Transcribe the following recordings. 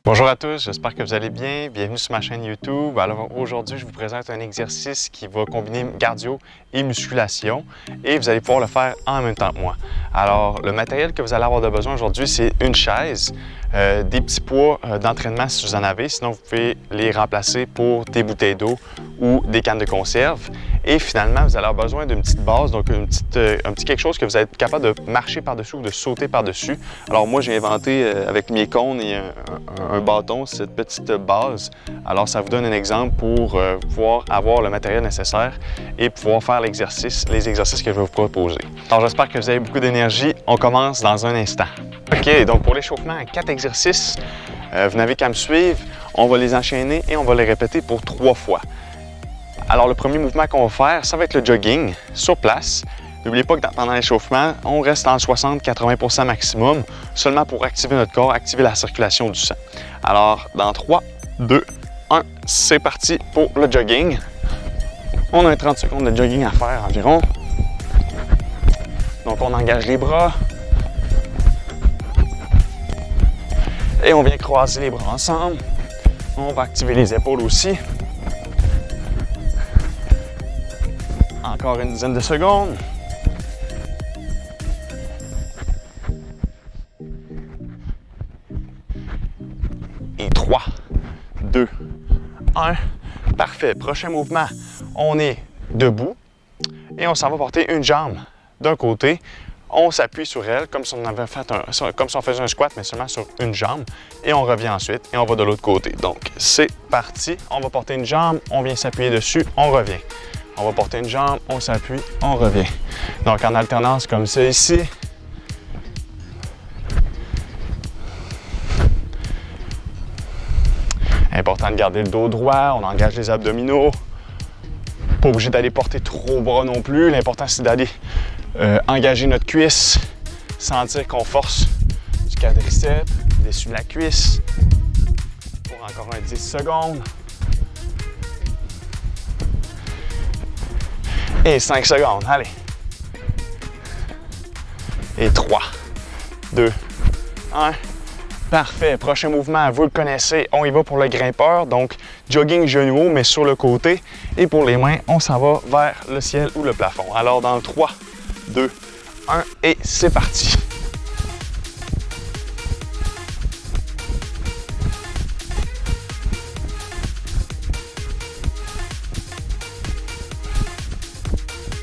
Bonjour à tous, j'espère que vous allez bien. Bienvenue sur ma chaîne YouTube. Alors aujourd'hui, je vous présente un exercice qui va combiner cardio et musculation et vous allez pouvoir le faire en même temps que moi. Alors le matériel que vous allez avoir besoin aujourd'hui, c'est une chaise, des petits poids d'entraînement si vous en avez, sinon vous pouvez les remplacer pour des bouteilles d'eau ou des cannes de conserve. Et finalement, vous allez avoir besoin d'une petite base, donc un petit quelque chose que vous êtes capable de marcher par-dessus ou de sauter par-dessus. Alors moi, j'ai inventé avec mes cônes et un bâton cette petite base. Alors ça vous donne un exemple pour pouvoir avoir le matériel nécessaire et pouvoir faire les exercices que je vais vous proposer. Alors j'espère que vous avez beaucoup d'énergie. On commence dans un instant. OK, donc pour l'échauffement, 4 exercices. Vous n'avez qu'à me suivre. On va les enchaîner et on va les répéter pour 3 fois. Alors, le premier mouvement qu'on va faire, ça va être le jogging sur place. N'oubliez pas que pendant l'échauffement, on reste en 60-80% maximum, seulement pour activer notre corps, activer la circulation du sang. Alors, dans 3, 2, 1, c'est parti pour le jogging. On a 30 secondes de jogging à faire environ. Donc, on engage les bras. Et on vient croiser les bras ensemble. On va activer les épaules aussi. Encore une dizaine de secondes. Et 3, 2, 1. Parfait. Prochain mouvement, on est debout et on s'en va porter une jambe d'un côté. On s'appuie sur elle comme si on avait fait comme si on faisait un squat, mais seulement sur une jambe. Et on revient ensuite et on va de l'autre côté. Donc, c'est parti. On va porter une jambe, on vient s'appuyer dessus, on revient. On va porter une jambe, on s'appuie, on revient. Donc, en alternance comme ça ici. Important de garder le dos droit, on engage les abdominaux. Pas obligé d'aller porter trop bras non plus. L'important, c'est d'aller engager notre cuisse, sentir qu'on force du quadriceps, dessus de la cuisse. Pour encore un 10 secondes. Et 5 secondes, allez. Et 3, 2, 1. Parfait. Prochain mouvement, vous le connaissez, on y va pour le grimpeur. Donc, jogging genou haut, mais sur le côté. Et pour les mains, on s'en va vers le ciel ou le plafond. Alors, dans 3, 2, 1, et c'est parti.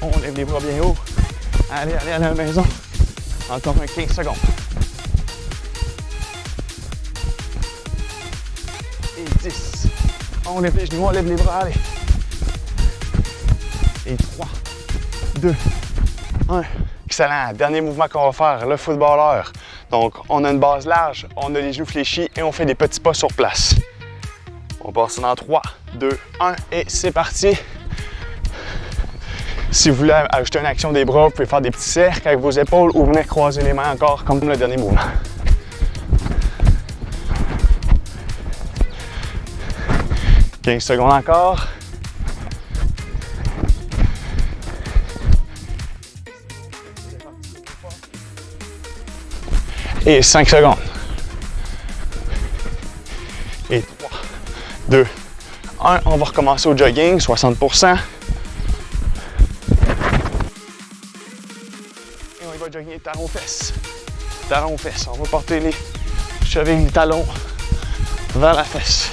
On lève les bras bien haut. Allez à la maison. Encore un 15 secondes. Et 10. On lève les genoux, on lève les bras, allez. Et 3, 2, 1. Excellent. Dernier mouvement qu'on va faire, le footballeur. Donc, on a une base large, on a les genoux fléchis et on fait des petits pas sur place. On passe dans 3, 2, 1 et c'est parti. Si vous voulez ajouter une action des bras, vous pouvez faire des petits cercles avec vos épaules ou venir croiser les mains encore comme le dernier mouvement. « 15 secondes encore. Et 5 secondes. Et 3, 2, 1. On va recommencer au jogging, 60%. On va jogger talons fesses. Talons fesses. On va porter les chevilles, les talons vers la fesse.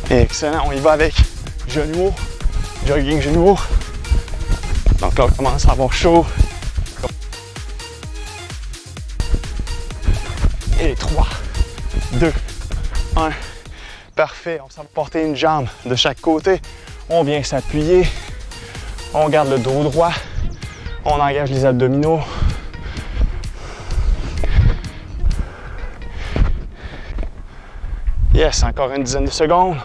Excellent. On y va avec genou haut. Jogging genou haut. Donc là, on commence à avoir chaud. Et 3, 2, 1. Parfait. On s'en va porter une jambe de chaque côté. On vient s'appuyer. On garde le dos droit, on engage les abdominaux. Yes, encore une dizaine de secondes.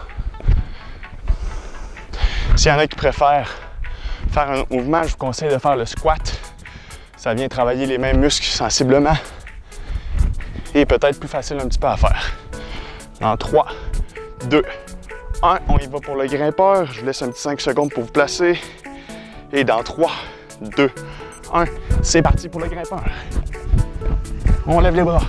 S'il y en a qui préfèrent faire un mouvement, je vous conseille de faire le squat. Ça vient travailler les mêmes muscles sensiblement et peut-être plus facile un petit peu à faire. Dans 3, 2, 1, on y va pour le grimpeur. Je vous laisse un petit 5 secondes pour vous placer. Et dans 3, 2, 1, c'est parti pour le grimpeur. On lève les bras.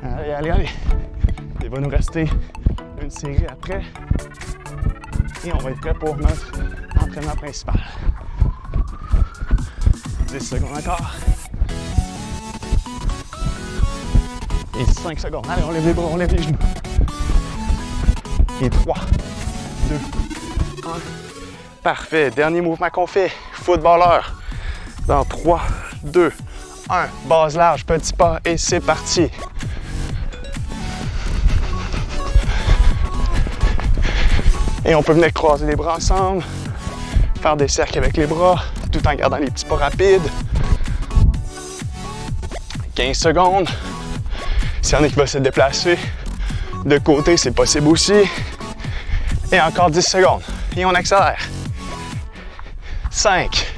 Allez, allez, allez. Il va nous rester une série après. Et on va être prêt pour notre entraînement principal. 10 secondes encore. Et 5 secondes. Allez, on lève les bras, on lève les genoux. Et 3, 2, 1. Parfait. Dernier mouvement qu'on fait. Footballeur. Dans 3, 2, 1. Base large, petit pas et c'est parti. Et on peut venir croiser les bras ensemble, faire des cercles avec les bras, tout en gardant les petits pas rapides. 15 secondes. S'il y en a qui va se déplacer de côté, c'est possible aussi. Et encore 10 secondes. Et on accélère. 5.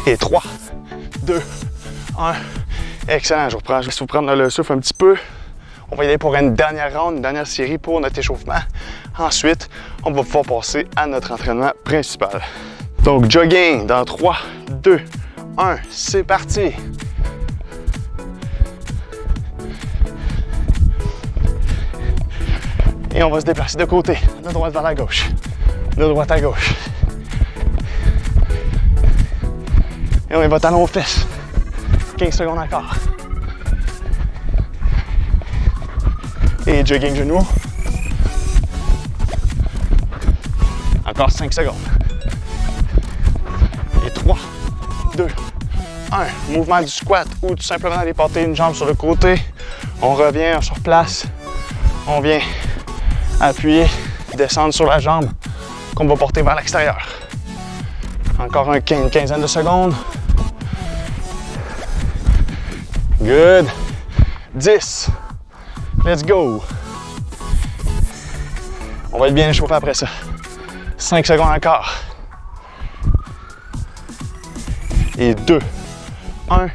Et 3, 2, 1. Excellent. Je vais vous prendre le souffle un petit peu. On va y aller pour une dernière ronde, une dernière série pour notre échauffement. Ensuite, on va pouvoir passer à notre entraînement principal. Donc, jogging dans 3, 2, 1. C'est parti. Et on va se déplacer de côté, de droite vers la gauche, de droite à gauche. Et on y va talon aux fesses. 15 secondes encore. Et jogging genou. Encore 5 secondes. Et 3, 2, 1. Mouvement du squat ou tout simplement aller porter une jambe sur le côté. On revient, on se replace. On vient appuyer, descendre sur la jambe qu'on va porter vers l'extérieur. Encore une quinzaine de secondes. Good. 10. Let's go. On va être bien échauffé après ça. 5 secondes encore. Et 2, 1.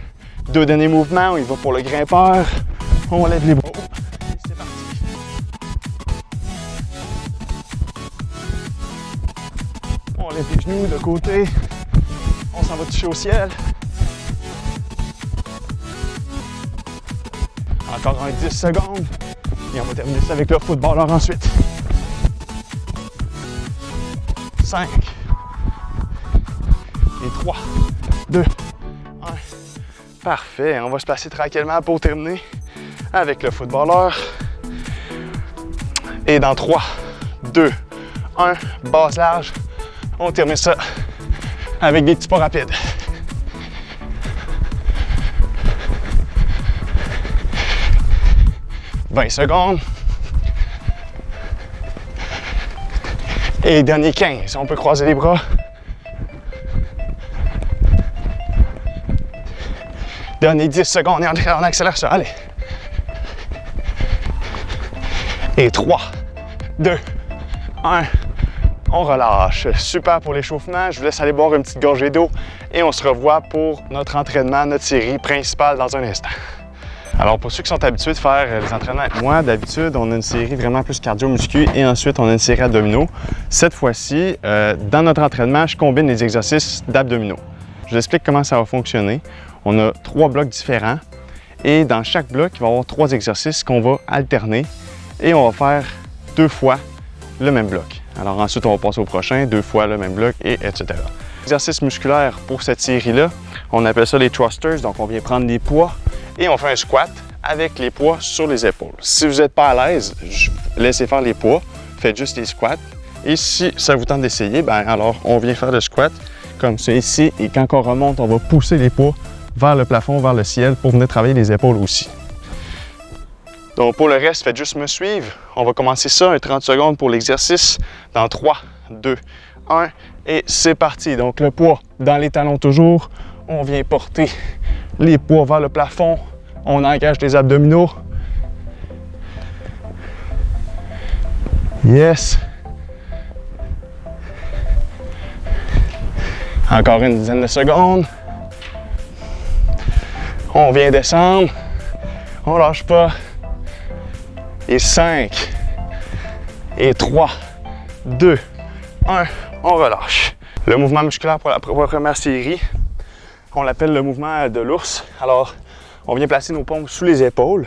Deux derniers mouvements. On y va pour le grimpeur. On lève les bras. C'est parti. On lève les genoux de côté. On s'en va toucher au ciel. Encore un 10 secondes. Et on va terminer ça avec le footballeur ensuite. 5. Et 3, 2, 1. Parfait. On va se placer tranquillement pour terminer avec le footballeur. Et dans 3, 2, 1. Base large. On termine ça avec des petits pas rapides. « 20 secondes. Et dernier 15. On peut croiser les bras. Dernier 10 secondes et on accélère ça. Allez. Et 3, 2, 1. On relâche. Super pour l'échauffement. Je vous laisse aller boire une petite gorgée d'eau et on se revoit pour notre entraînement, notre série principale dans un instant. Alors, pour ceux qui sont habitués de faire les entraînements avec moi, d'habitude, on a une série vraiment plus cardio-muscu et ensuite, on a une série abdominaux. Cette fois-ci, dans notre entraînement, je combine les exercices d'abdominaux. Je vous explique comment ça va fonctionner. On a 3 blocs différents et dans chaque bloc, il va y avoir 3 exercices qu'on va alterner et on va faire 2 fois le même bloc. Alors ensuite, on va passer au prochain, 2 fois le même bloc, et etc. Exercice musculaire pour cette série-là, on appelle ça les thrusters. Donc, on vient prendre des poids et on fait un squat avec les poids sur les épaules. Si vous n'êtes pas à l'aise, laissez faire les poids, faites juste les squats. Et si ça vous tente d'essayer, ben alors on vient faire le squat comme ça ici. Et quand on remonte, on va pousser les poids vers le plafond, vers le ciel pour venir travailler les épaules aussi. Donc pour le reste, faites juste me suivre. On va commencer ça, un 30 secondes pour l'exercice. Dans 3, 2, 1 et c'est parti. Donc le poids dans les talons toujours. On vient porter les poids vers le plafond. On engage les abdominaux. Yes. Encore une dizaine de secondes. On vient descendre. On lâche pas. Et 5. Et 3, 2, 1. On relâche. Le mouvement musculaire pour la première série, on l'appelle le mouvement de l'ours. Alors, on vient placer nos paumes sous les épaules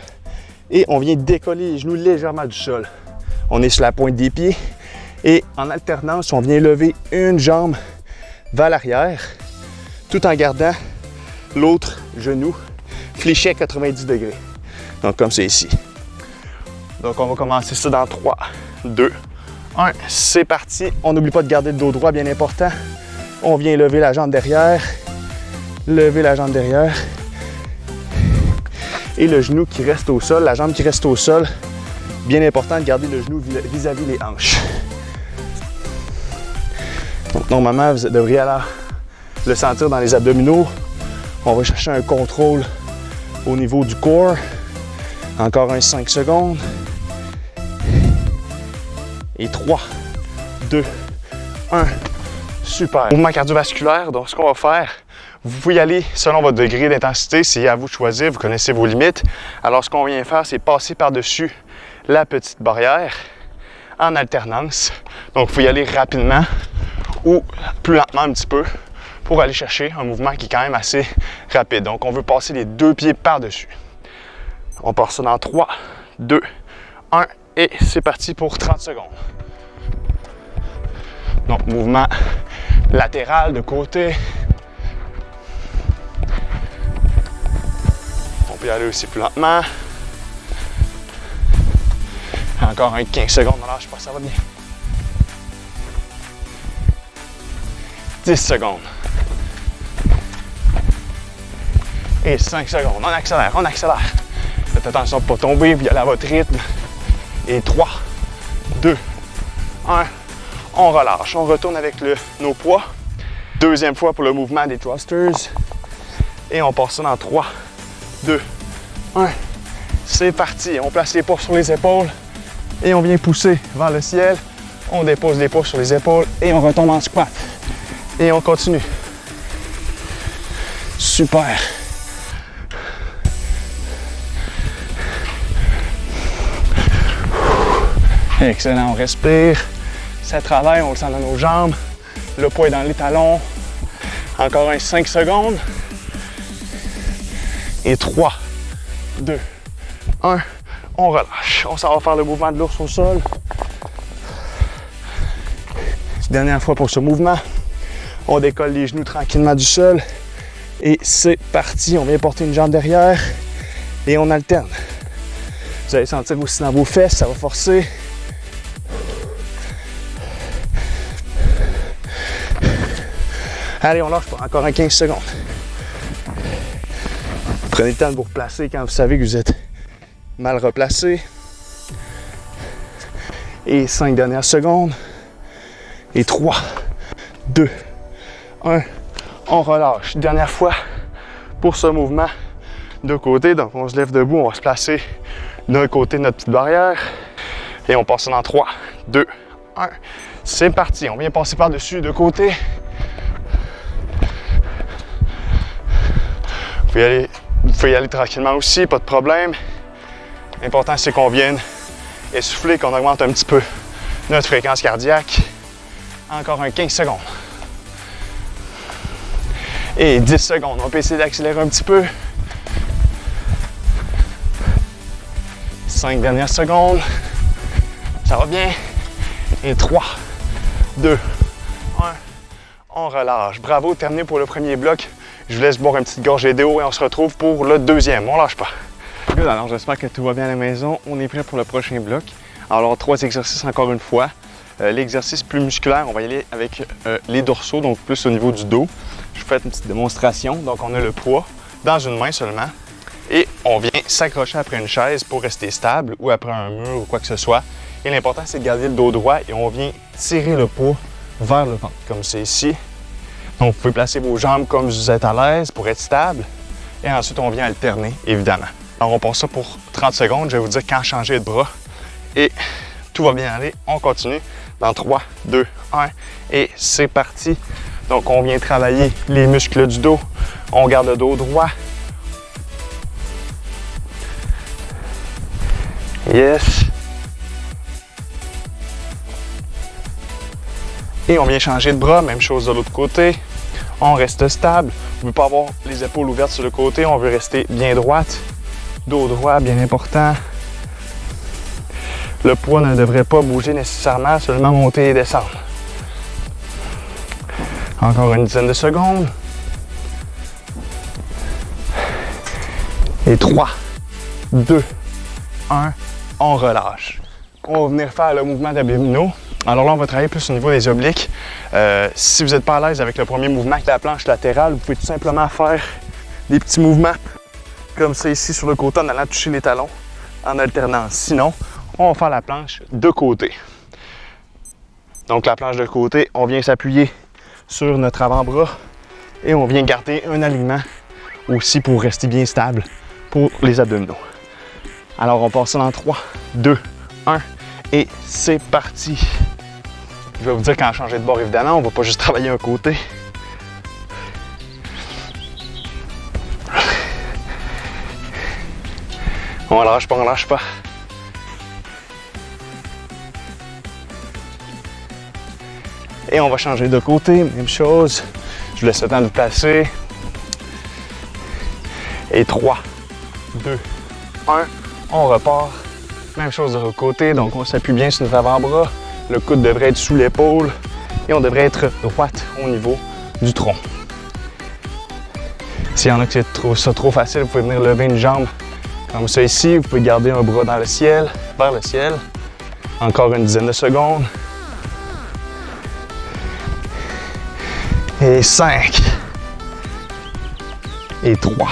et on vient décoller les genoux légèrement du sol. On est sur la pointe des pieds et en alternance, on vient lever une jambe vers l'arrière tout en gardant l'autre genou fléché à 90 degrés. Donc, comme c'est ici. Donc, on va commencer ça dans 3, 2, 1. C'est parti. On n'oublie pas de garder le dos droit, bien important. On vient lever la jambe derrière. Lever la jambe derrière. Et le genou qui reste au sol, la jambe qui reste au sol. Bien important de garder le genou vis-à-vis les hanches. Donc, normalement, vous devriez alors le sentir dans les abdominaux. On va chercher un contrôle au niveau du corps. Encore un 5 secondes. Et 3, 2, 1. Super. Mouvement cardiovasculaire, donc ce qu'on va faire, vous pouvez y aller selon votre degré d'intensité, c'est à vous de choisir, vous connaissez vos limites. Alors ce qu'on vient faire, c'est passer par-dessus la petite barrière en alternance. Donc vous pouvez y aller rapidement ou plus lentement un petit peu pour aller chercher un mouvement qui est quand même assez rapide. Donc on veut passer les 2 pieds par-dessus. On part ça dans 3, 2, 1 et c'est parti pour 30 secondes. Donc mouvement latéral de côté. On peut y aller aussi plus lentement. Encore un 15 secondes, alors je pense que ça va bien. 10 secondes. Et 5 secondes. On accélère, on accélère. Faites attention de ne pas tomber, puis aller à votre rythme. Et 3, 2, 1. On relâche. On retourne avec nos poids. Deuxième fois pour le mouvement des thrusters. Et on passe ça dans 3, 2, 1. C'est parti. On place les poids sur les épaules. Et on vient pousser vers le ciel. On dépose les poids sur les épaules. Et on retombe en squat. Et on continue. Super. Excellent, on respire. Ça travaille, on le sent dans nos jambes. Le poids est dans les talons. Encore un 5 secondes. Et 3, 2, 1. On relâche. On s'en va faire le mouvement de l'ours au sol. Dernière fois pour ce mouvement. On décolle les genoux tranquillement du sol. Et c'est parti. On vient porter une jambe derrière. Et on alterne. Vous allez sentir aussi dans vos fesses, ça va forcer. Allez, on lâche pas. Encore un 15 secondes. Prenez le temps de vous replacer quand vous savez que vous êtes mal replacé. Et 5 dernières secondes. Et 3, 2, 1. On relâche. Dernière fois pour ce mouvement de côté. Donc, on se lève debout. On va se placer d'un côté de notre petite barrière. Et on passe dans 3, 2, 1. C'est parti. On vient passer par-dessus de côté. Vous pouvez y aller tranquillement aussi, pas de problème. L'important, c'est qu'on vienne essouffler, qu'on augmente un petit peu notre fréquence cardiaque. Encore un 15 secondes. Et 10 secondes. On peut essayer d'accélérer un petit peu. 5 dernières secondes. Ça va bien. Et 3, 2, 1. On relâche. Bravo, terminé pour le premier bloc. Je vous laisse boire une petite gorgée d'eau et on se retrouve pour le deuxième. On lâche pas. Good, alors j'espère que tout va bien à la maison. On est prêt pour le prochain bloc. Alors 3 exercices encore une fois. L'exercice plus musculaire, on va y aller avec les dorsaux, donc plus au niveau du dos. Je vous fais une petite démonstration. Donc on a le poids dans une main seulement. Et on vient s'accrocher après une chaise pour rester stable ou après un mur ou quoi que ce soit. Et l'important, c'est de garder le dos droit et on vient tirer le poids vers le ventre, comme c'est ici. Donc, vous pouvez placer vos jambes comme vous êtes à l'aise pour être stable. Et ensuite, on vient alterner, évidemment. Alors, on passe ça pour 30 secondes. Je vais vous dire quand changer de bras. Et tout va bien aller. On continue dans 3, 2, 1. Et c'est parti. Donc, on vient travailler les muscles du dos. On garde le dos droit. Yes. Et on vient changer de bras, même chose de l'autre côté. On reste stable. On ne veut pas avoir les épaules ouvertes sur le côté, on veut rester bien droite. Dos droit, bien important. Le poids ne devrait pas bouger nécessairement, seulement monter et descendre. Encore une dizaine de secondes. Et 3, 2, 1, on relâche. On va venir faire le mouvement d'abdominaux. Alors là, on va travailler plus au niveau des obliques. Si vous n'êtes pas à l'aise avec le premier mouvement, avec la planche latérale, vous pouvez tout simplement faire des petits mouvements comme ça ici sur le côté en allant toucher les talons en alternance. Sinon, on va faire la planche de côté. Donc la planche de côté, on vient s'appuyer sur notre avant-bras et on vient garder un alignement aussi pour rester bien stable pour les abdominaux. Alors on passe ça dans 3, 2, 1 et c'est parti. Je vais vous dire quand changer de bord évidemment, on ne va pas juste travailler un côté. On lâche pas, on lâche pas. Et on va changer de côté, même chose. Je vous laisse le temps de vous placer. Et 3, 2, 1, on repart. Même chose de l'autre côté, donc on s'appuie bien sur notre avant-bras. Le coude devrait être sous l'épaule et on devrait être droite au niveau du tronc. S'il y en a qui trouvent ça trop facile, vous pouvez venir lever une jambe comme ça ici. Vous pouvez garder un bras dans le ciel, vers le ciel. Encore une dizaine de secondes. Et 5. Et 3,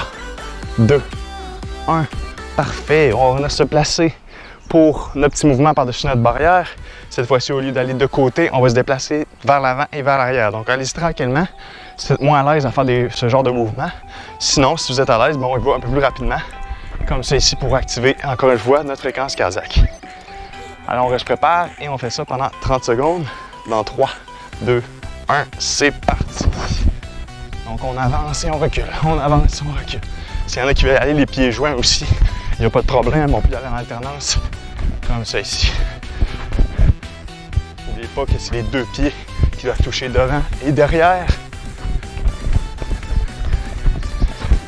2, 1. Parfait. On va se placer pour notre petit mouvement par-dessus notre barrière. Cette fois-ci, au lieu d'aller de côté, on va se déplacer vers l'avant et vers l'arrière. Donc, allez-y tranquillement. Si vous êtes moins à l'aise à faire ce genre de mouvement. Sinon, si vous êtes à l'aise, bon, on y va un peu plus rapidement. Comme ça ici pour activer, encore une fois, notre fréquence cardiaque. Alors, on se prépare et on fait ça pendant 30 secondes. Dans 3, 2, 1, c'est parti. Donc, on avance et on recule. On avance et on recule. S'il y en a qui veulent aller les pieds joints aussi, il n'y a pas de problème. On peut y aller en alternance. Comme ça ici. N'oubliez pas que c'est les deux pieds qui doivent toucher devant et derrière.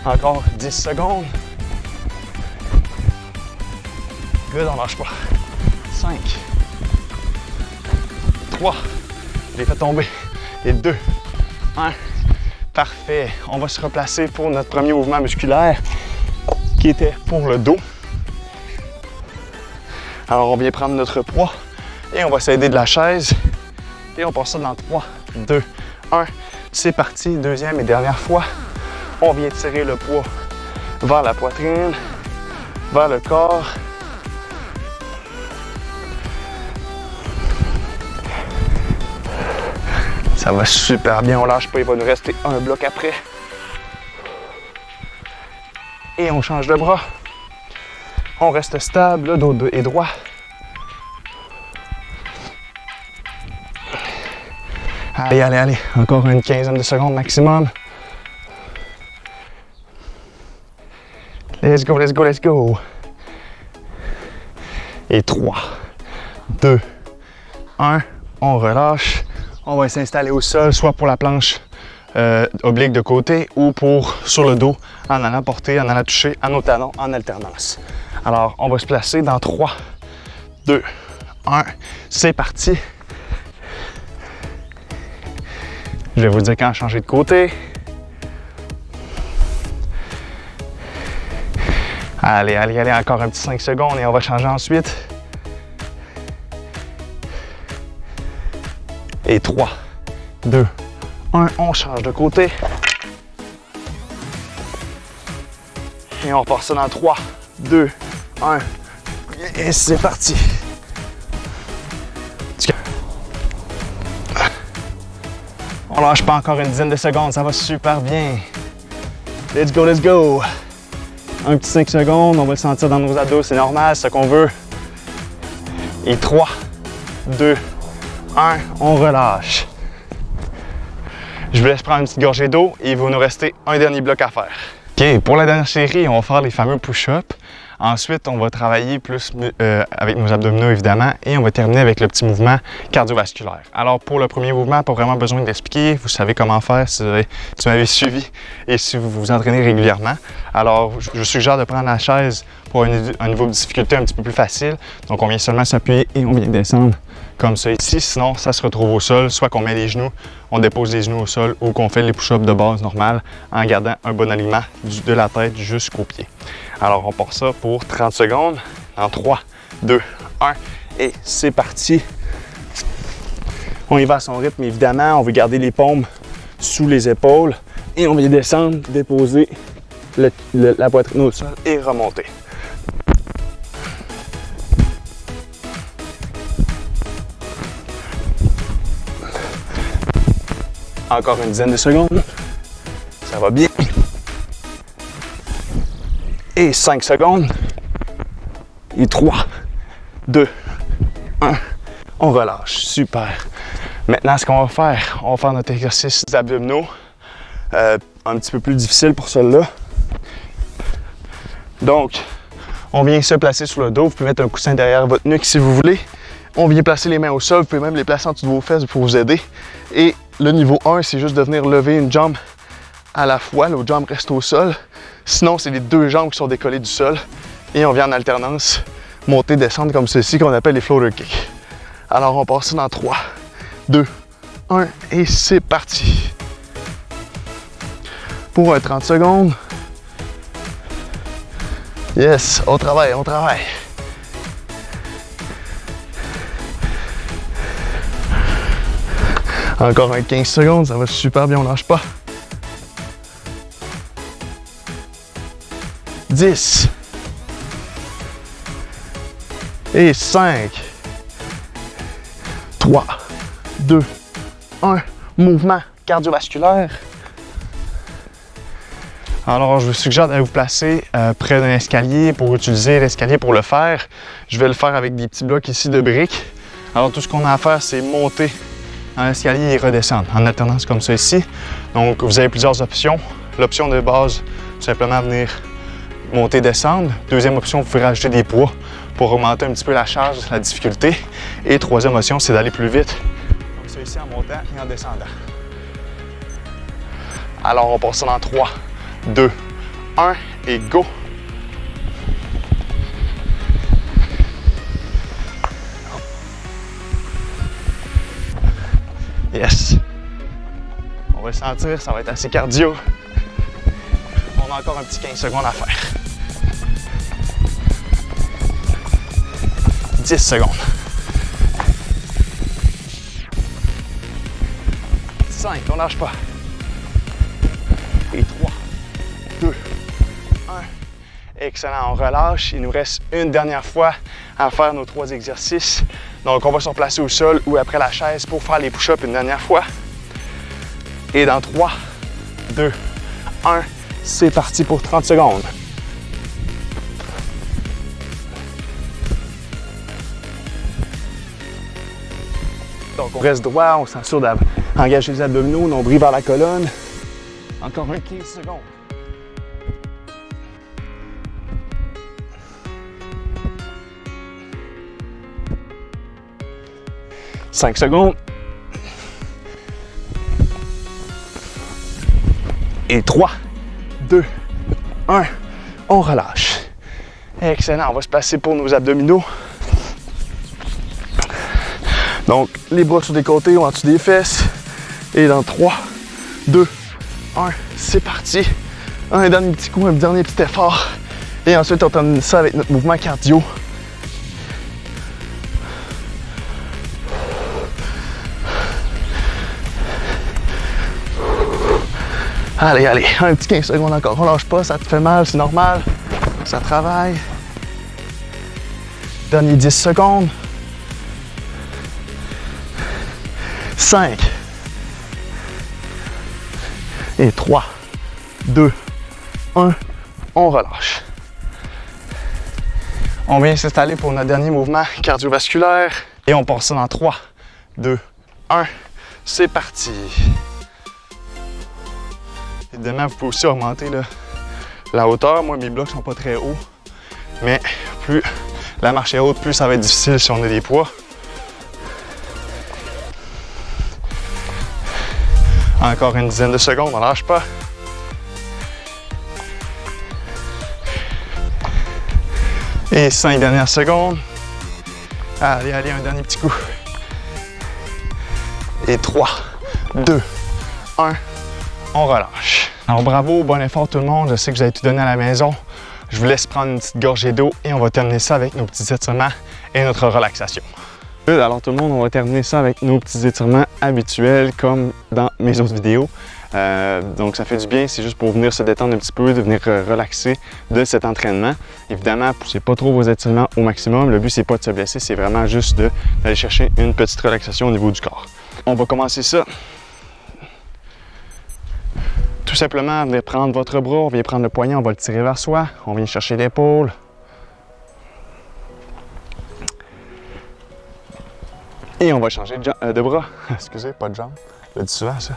Encore 10 secondes. Good, on lâche pas. 5. 3. Je les fais tomber. Et 2. 1. Parfait. On va se replacer pour notre premier mouvement musculaire qui était pour le dos. Alors, on vient prendre notre poids et on va s'aider de la chaise. Et on passe ça dans 3, 2, 1. C'est parti. Deuxième et dernière fois. On vient tirer le poids vers la poitrine, vers le corps. Ça va super bien, on lâche pas, il va nous rester un bloc après. Et on change de bras. On reste stable, le dos est droit. Allez, allez, allez, encore une quinzaine de secondes maximum. Let's go, let's go, let's go. Et 3, 2, 1, on relâche. On va s'installer au sol, soit pour la planche oblique de côté ou sur le dos en allant porter, en allant toucher à nos talons en alternance. Alors, on va se placer dans 3, 2, 1. C'est parti. Je vais vous dire quand changer de côté. Allez, allez, allez, encore un petit 5 secondes et on va changer ensuite. Et 3, 2, 1, on change de côté. Et on repart ça dans 3, 2, 1. Et c'est parti. On lâche pas encore une dizaine de secondes, ça va super bien. Let's go, let's go. Un petit 5 secondes, on va le sentir dans nos abdos, c'est normal, c'est ce qu'on veut. Et 3, 2, 1, on relâche. Je vous laisse prendre une petite gorgée d'eau et il va nous rester un dernier bloc à faire. OK, pour la dernière série, on va faire les fameux push-ups Ensuite, on va travailler plus avec nos abdominaux, évidemment, et on va terminer avec le petit mouvement cardiovasculaire. Alors, pour le premier mouvement, pas vraiment besoin d'expliquer. Vous savez comment faire si tu m'avez suivi et si vous vous entraînez régulièrement. Alors, je suggère de prendre la chaise pour un niveau de difficulté un petit peu plus facile. Donc, on vient seulement s'appuyer et on vient descendre comme ça ici. Sinon, ça se retrouve au sol, soit qu'on met les genoux, on dépose les genoux au sol ou qu'on fait les push-ups de base normales en gardant un bon alignement de la tête jusqu'aux pieds. Alors, on part ça pour 30 secondes en 3, 2, 1 et c'est parti. On y va à son rythme, évidemment. On veut garder les paumes sous les épaules et on vient descendre, déposer la poitrine au sol et remonter. Encore une dizaine de secondes. Ça va bien. Et 5 secondes. Et 3, 2, 1. On relâche. Super. Maintenant, ce qu'on va faire notre exercice d'abdominaux. Un petit peu plus difficile pour celui-là. Donc, on vient se placer sur le dos. Vous pouvez mettre un coussin derrière votre nuque si vous voulez. On vient placer les mains au sol. Vous pouvez même les placer en dessous de vos fesses pour vous aider. Et le niveau 1, c'est juste de venir lever une jambe à la fois. L'autre jambe reste au sol. Sinon, c'est les deux jambes qui sont décollées du sol. Et on vient en alternance monter, descendre comme ceci, qu'on appelle les floater kicks. Alors, on passe ça dans 3, 2, 1 et c'est parti. Pour 30 secondes. Yes, on travaille, on travaille. Encore un 15 secondes, ça va super bien, on lâche pas. 10. Et 5. 3, 2, 1. Mouvement cardiovasculaire. Alors, je vous suggère d'aller vous placer près d'un escalier pour utiliser l'escalier pour le faire. Je vais le faire avec des petits blocs ici de briques. Alors, tout ce qu'on a à faire, c'est monter dans l'escalier et redescendre en alternance comme ça ici. Donc, vous avez plusieurs options. L'option de base, tout simplement venir monter, descendre. Deuxième option, vous pouvez rajouter des poids pour augmenter un petit peu la charge, la difficulté. Et troisième option, c'est d'aller plus vite, comme ça ici, en montant et en descendant. Alors, on passe ça dans 3, 2, 1 et go! Yes! On va le sentir, ça va être assez cardio. On a encore un petit 15 secondes à faire. 10 secondes. 5, on lâche pas. Et 3, 2, 1. Excellent, on relâche. Il nous reste une dernière fois à faire nos 3 exercices. Donc, on va se replacer au sol ou après la chaise pour faire les push-ups une dernière fois. Et dans 3, 2, 1, c'est parti pour 30 secondes. Donc, on reste droit, on s'assure d'engager les abdominaux, nombril vers la colonne. Encore un 15 secondes. « 5 secondes. Et 3, 2, 1. On relâche. Excellent. On va se placer pour nos abdominaux. Donc, les bras sur les côtés ou en dessous des fesses. Et dans 3, 2, 1. C'est parti. Un dernier petit coup, un dernier petit effort. Et ensuite, on termine ça avec notre mouvement cardio. Allez, allez, un petit 15 secondes encore. On lâche pas, ça te fait mal, c'est normal. Ça travaille. Dernier 10 secondes. 5. Et 3, 2, 1. On relâche. On vient s'installer pour notre dernier mouvement cardiovasculaire. Et on part ça dans 3, 2, 1. C'est parti. Évidemment, vous pouvez aussi augmenter la hauteur. Moi, mes blocs ne sont pas très hauts. mais plus la marche est haute, plus ça va être difficile si on a des poids. Encore une dizaine de secondes, on ne lâche pas. Et 5 dernières secondes. Allez, allez, un dernier petit coup. Et 3, 2, 1, on relâche. Alors bravo, bon effort tout le monde. Je sais que vous avez tout donné à la maison. Je vous laisse prendre une petite gorgée d'eau et on va terminer ça avec nos petits étirements et notre relaxation. Alors tout le monde, on va terminer ça avec nos petits étirements habituels comme dans mes autres vidéos. Donc ça fait du bien, c'est juste pour venir se détendre un petit peu, de venir relaxer de cet entraînement. Évidemment, poussez pas trop vos étirements au maximum. Le but, c'est pas de se blesser, c'est vraiment juste d'aller chercher une petite relaxation au niveau du corps. On va commencer ça. Tout simplement, venir prendre votre bras, on vient prendre le poignet, on va le tirer vers soi, on vient chercher l'épaule. Et on va changer de bras. Excusez, pas de jambe. Je le dis souvent, ça.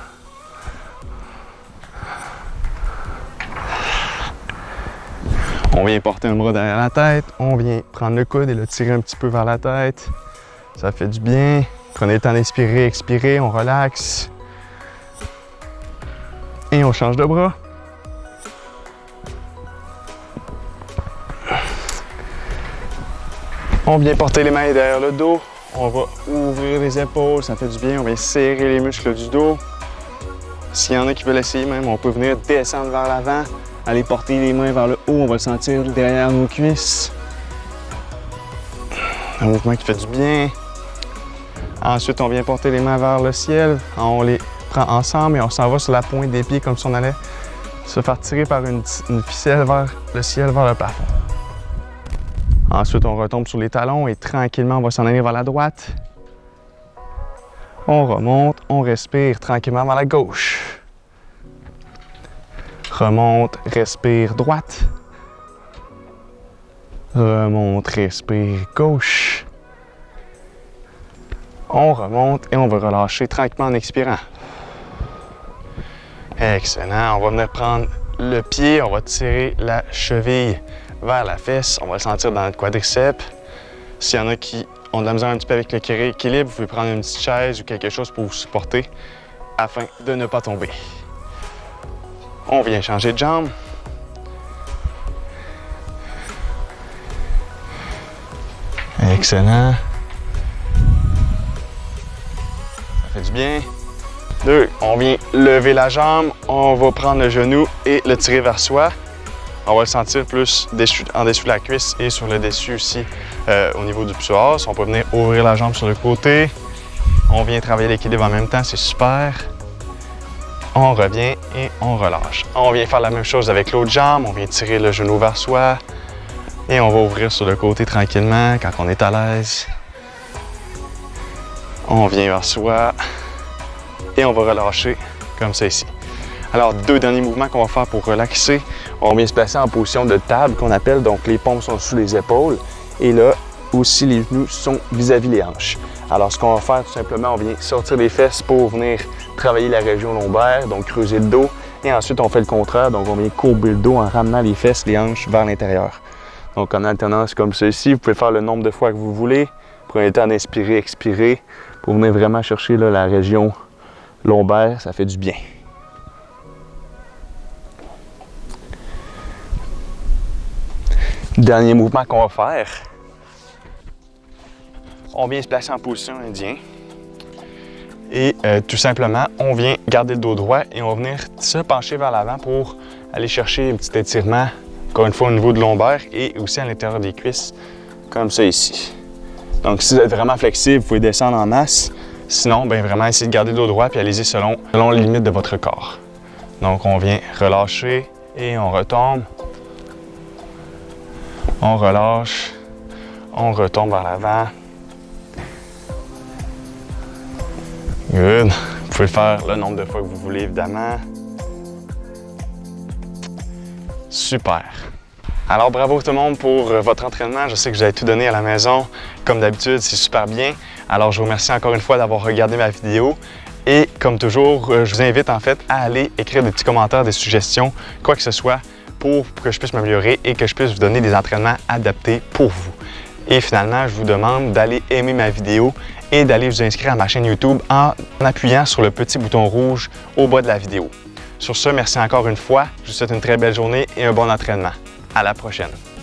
On vient porter un bras derrière la tête. On vient prendre le coude et le tirer un petit peu vers la tête. Ça fait du bien. Prenez le temps d'inspirer, expirer, on relaxe. Et on change de bras. On vient porter les mains derrière le dos. On va ouvrir les épaules, ça fait du bien. On vient serrer les muscles du dos. S'il y en a qui veulent essayer même, on peut venir descendre vers l'avant, aller porter les mains vers le haut. On va le sentir derrière nos cuisses. Un mouvement qui fait du bien. Ensuite, on vient porter les mains vers le ciel. On les prend ensemble et on s'en va sur la pointe des pieds comme si on allait se faire tirer par une ficelle vers le ciel, vers le plafond. Ensuite, on retombe sur les talons et tranquillement, on va s'en aller vers la droite. On remonte, on respire tranquillement vers la gauche. Remonte, respire droite. Remonte, respire gauche. On remonte et on va relâcher tranquillement en expirant. Excellent. On va venir prendre le pied, on va tirer la cheville vers la fesse. On va le sentir dans notre quadriceps. S'il y en a qui ont de la misère un petit peu avec l'équilibre, vous pouvez prendre une petite chaise ou quelque chose pour vous supporter afin de ne pas tomber. On vient changer de jambe. Excellent. Ça fait du bien. 2, on vient lever la jambe, on va prendre le genou et le tirer vers soi. On va le sentir plus en dessous de la cuisse et sur le dessus aussi au niveau du psoas. On peut venir ouvrir la jambe sur le côté. On vient travailler l'équilibre en même temps, c'est super. On revient et on relâche. On vient faire la même chose avec l'autre jambe. On vient tirer le genou vers soi. Et on va ouvrir sur le côté tranquillement quand on est à l'aise. On vient vers soi. Et on va relâcher comme ça ici. Alors, 2 derniers mouvements qu'on va faire pour relaxer. On vient se placer en position de table qu'on appelle, donc les paumes sont sous les épaules. Et là, aussi, les genoux sont vis-à-vis les hanches. Alors, ce qu'on va faire, tout simplement, on vient sortir les fesses pour venir travailler la région lombaire, donc creuser le dos. Et ensuite, on fait le contraire, donc on vient courber le dos en ramenant les fesses, les hanches vers l'intérieur. Donc, en alternance comme ceci, vous pouvez faire le nombre de fois que vous voulez. Prenez le temps d'inspirer, expirer, pour venir vraiment chercher là, la région lombaire, ça fait du bien. Dernier mouvement qu'on va faire. On vient se placer en position indien. Et tout simplement, on vient garder le dos droit et on va venir se pencher vers l'avant pour aller chercher un petit étirement, encore une fois au niveau de lombaire et aussi à l'intérieur des cuisses, comme ça ici. Donc si vous êtes vraiment flexible, vous pouvez descendre en masse. Sinon, bien vraiment, essayez de garder le dos droit et allez-y selon les limites de votre corps. Donc on vient relâcher et on retombe. On relâche, on retombe vers l'avant. Good. Vous pouvez le faire le nombre de fois que vous voulez, évidemment. Super. Alors, bravo tout le monde pour votre entraînement. Je sais que vous avez tout donné à la maison. Comme d'habitude, c'est super bien. Alors, je vous remercie encore une fois d'avoir regardé ma vidéo. Et comme toujours, je vous invite en fait à aller écrire des petits commentaires, des suggestions, quoi que ce soit, pour que je puisse m'améliorer et que je puisse vous donner des entraînements adaptés pour vous. Et finalement, je vous demande d'aller aimer ma vidéo et d'aller vous inscrire à ma chaîne YouTube en appuyant sur le petit bouton rouge au bas de la vidéo. Sur ce, merci encore une fois. Je vous souhaite une très belle journée et un bon entraînement. À la prochaine!